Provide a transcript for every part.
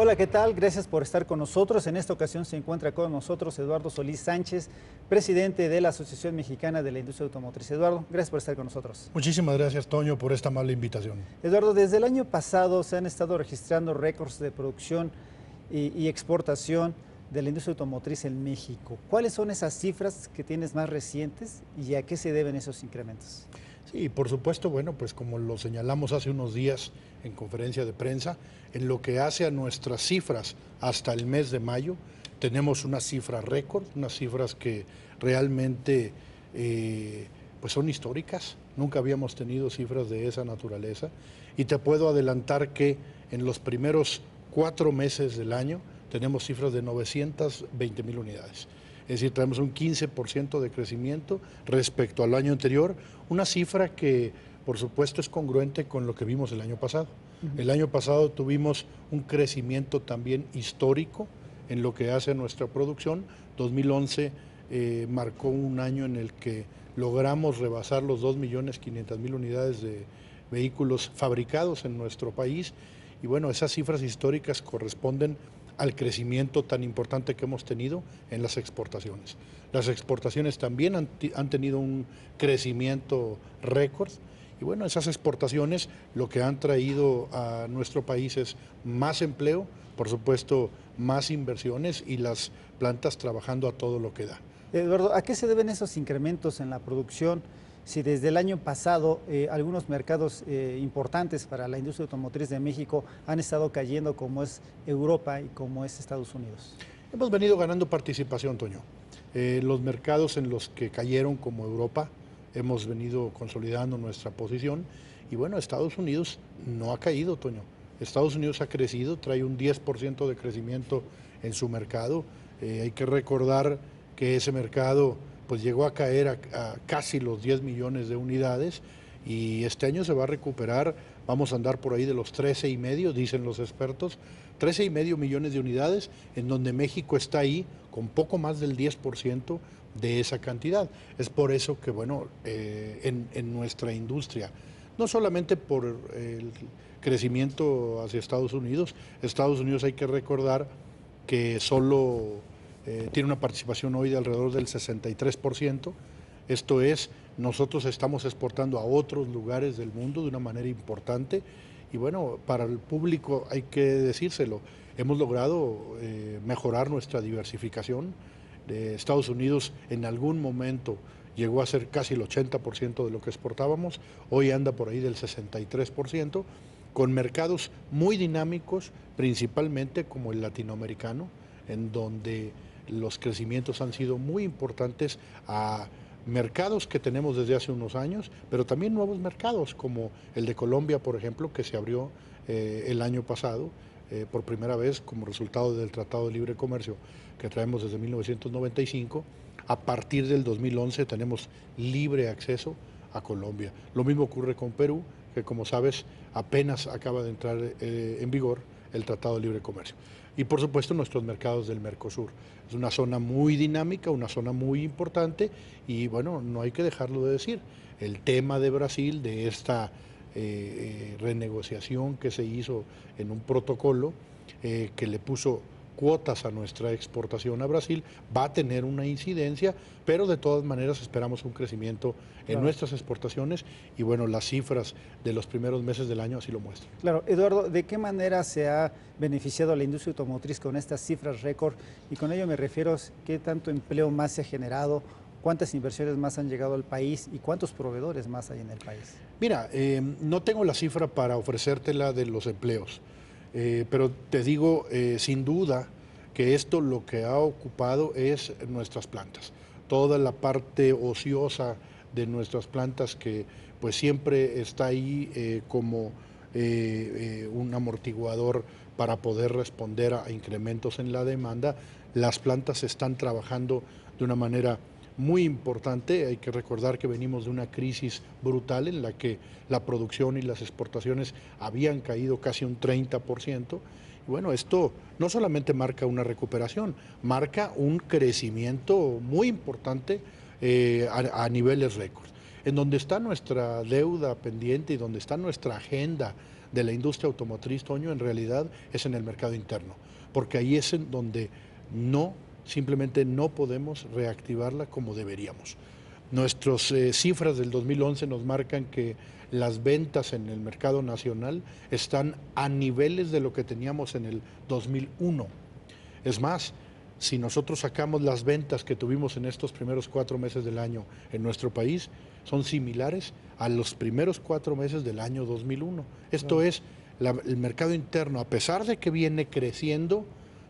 Hola, ¿qué tal? Gracias por estar con nosotros. En esta ocasión se encuentra con nosotros Eduardo Solís Sánchez, presidente de la Asociación Mexicana de la Industria Automotriz. Eduardo, gracias por estar con nosotros. Muchísimas gracias, Toño, por esta amable invitación. Eduardo, desde el año pasado se han estado registrando récords de producción y exportación de la industria automotriz en México. ¿Cuáles son esas cifras que tienes más recientes y a qué se deben esos incrementos? Sí, por supuesto, bueno, pues como lo señalamos hace unos días en conferencia de prensa, en lo que hace a nuestras cifras hasta el mes de mayo, tenemos unas cifras récord, unas cifras que realmente pues son históricas. Nunca habíamos tenido cifras de esa naturaleza y te puedo adelantar que en los primeros 4 meses del año tenemos cifras de 920,000 unidades. Es decir, tenemos un 15% de crecimiento respecto al año anterior, una cifra que por supuesto es congruente con lo que vimos el año pasado. El año pasado tuvimos un crecimiento también histórico en lo que hace a nuestra producción. 2011 marcó un año en el que logramos rebasar los 2,500,000 unidades de vehículos fabricados en nuestro país. Y bueno, esas cifras históricas corresponden al crecimiento tan importante que hemos tenido en las exportaciones. Las exportaciones también han tenido un crecimiento récord y bueno, esas exportaciones lo que han traído a nuestro país es más empleo, por supuesto más inversiones y las plantas trabajando a todo lo que da. Eduardo, ¿a qué se deben esos incrementos en la producción? Si desde el año pasado algunos mercados importantes para la industria automotriz de México han estado cayendo, como es Europa y como es Estados Unidos. Hemos venido ganando participación, Toño. Los mercados en los que cayeron, como Europa, hemos venido consolidando nuestra posición. Y bueno, Estados Unidos no ha caído, Toño. Estados Unidos ha crecido, trae un 10% de crecimiento en su mercado. Hay que recordar que ese mercado pues llegó a caer a casi los 10 millones de unidades y este año se va a recuperar, vamos a andar por ahí de los 13,5, dicen los expertos, 13,5 millones de unidades, en donde México está ahí con poco más del 10% de esa cantidad. Es por eso que, bueno, en nuestra industria, no solamente por el crecimiento hacia Estados Unidos hay que recordar que solo tiene una participación hoy de alrededor del 63%. Esto es, nosotros estamos exportando a otros lugares del mundo de una manera importante y bueno, para el público hay que decírselo, hemos logrado mejorar nuestra diversificación. Estados Unidos en algún momento llegó a ser casi el 80% de lo que exportábamos, hoy anda por ahí del 63%, con mercados muy dinámicos, principalmente como el latinoamericano, en donde los crecimientos han sido muy importantes a mercados que tenemos desde hace unos años, pero también nuevos mercados como el de Colombia, por ejemplo, que se abrió el año pasado por primera vez como resultado del Tratado de Libre Comercio que traemos desde 1995. A partir del 2011 tenemos libre acceso a Colombia. Lo mismo ocurre con Perú, que como sabes apenas acaba de entrar en vigor el Tratado de Libre Comercio. Y por supuesto nuestros mercados del Mercosur. Es una zona muy dinámica, una zona muy importante y bueno, no hay que dejarlo de decir. El tema de Brasil, de esta renegociación que se hizo en un protocolo que le puso cuotas a nuestra exportación a Brasil, va a tener una incidencia, pero de todas maneras esperamos un crecimiento en nuestras exportaciones y bueno, las cifras de los primeros meses del año así lo muestran. Claro, Eduardo, ¿de qué manera se ha beneficiado a la industria automotriz con estas cifras récord? Y con ello me refiero a qué tanto empleo más se ha generado, cuántas inversiones más han llegado al país y cuántos proveedores más hay en el país. Mira, no tengo la cifra para ofrecértela de los empleos. Pero te digo, sin duda, que esto lo que ha ocupado es nuestras plantas. Toda la parte ociosa de nuestras plantas que pues siempre está ahí como un amortiguador para poder responder a incrementos en la demanda. Las plantas están trabajando de una manera muy importante. Hay que recordar que venimos de una crisis brutal en la que la producción y las exportaciones habían caído casi un 30%. Y bueno, esto no solamente marca una recuperación, marca un crecimiento muy importante a niveles récord. En donde está nuestra deuda pendiente y donde está nuestra agenda de la industria automotriz, Toño, en realidad es en el mercado interno, porque ahí es en donde simplemente no podemos reactivarla como deberíamos. Nuestras cifras del 2011 nos marcan que las ventas en el mercado nacional están a niveles de lo que teníamos en el 2001. Es más, si nosotros sacamos las ventas que tuvimos en estos primeros 4 meses del año en nuestro país, son similares a los primeros 4 meses del año 2001. Esto es, el mercado interno, a pesar de que viene creciendo,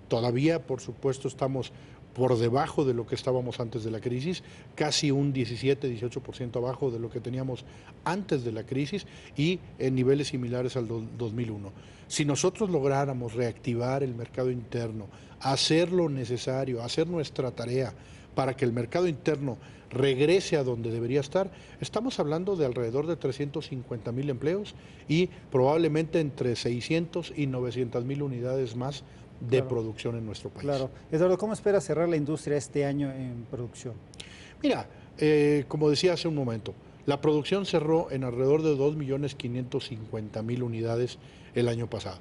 todavía, por supuesto, estamos por debajo de lo que estábamos antes de la crisis, casi un 17-18% abajo de lo que teníamos antes de la crisis y en niveles similares al 2001. Si nosotros lográramos reactivar el mercado interno, hacer lo necesario, hacer nuestra tarea para que el mercado interno regrese a donde debería estar, estamos hablando de alrededor de 350,000 empleos y probablemente entre 600 y 900,000 unidades más de producción en nuestro país. Claro. Eduardo, ¿cómo espera cerrar la industria este año en producción? Mira, como decía hace un momento, la producción cerró en alrededor de 2.550.000 unidades el año pasado.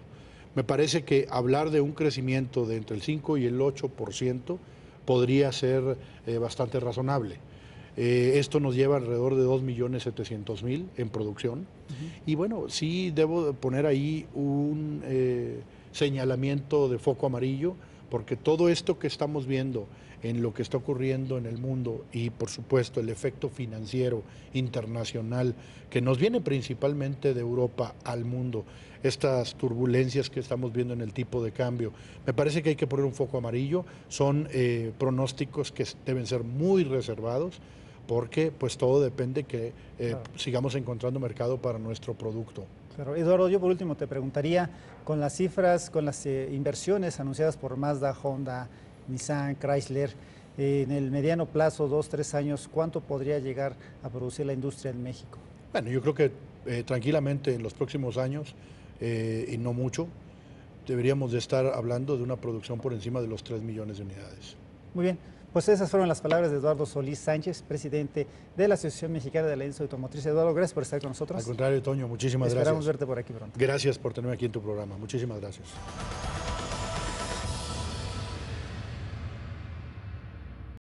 Me parece que hablar de un crecimiento de entre el 5 y el 8% podría ser bastante razonable. Esto nos lleva alrededor de 2.700.000 en producción. Y bueno, sí debo poner ahí un señalamiento de foco amarillo, porque todo esto que estamos viendo en lo que está ocurriendo en el mundo y por supuesto el efecto financiero internacional que nos viene principalmente de Europa al mundo, estas turbulencias que estamos viendo en el tipo de cambio, me parece que hay que poner un foco amarillo. Son pronósticos que deben ser muy reservados, porque pues todo depende que sigamos encontrando mercado para nuestro producto. Claro. Eduardo, yo por último te preguntaría, con las cifras, con las inversiones anunciadas por Mazda, Honda, Nissan, Chrysler, en el mediano plazo, 2-3 años, ¿cuánto podría llegar a producir la industria en México? Bueno, yo creo que tranquilamente en los próximos años, y no mucho, deberíamos de estar hablando de una producción por encima de los 3 millones de unidades. Muy bien, pues esas fueron las palabras de Eduardo Solís Sánchez, presidente de la Asociación Mexicana de la Industria Automotriz. Eduardo, gracias por estar con nosotros. Al contrario, Toño, muchísimas gracias. Esperamos verte por aquí pronto. Gracias por tenerme aquí en tu programa. Muchísimas gracias.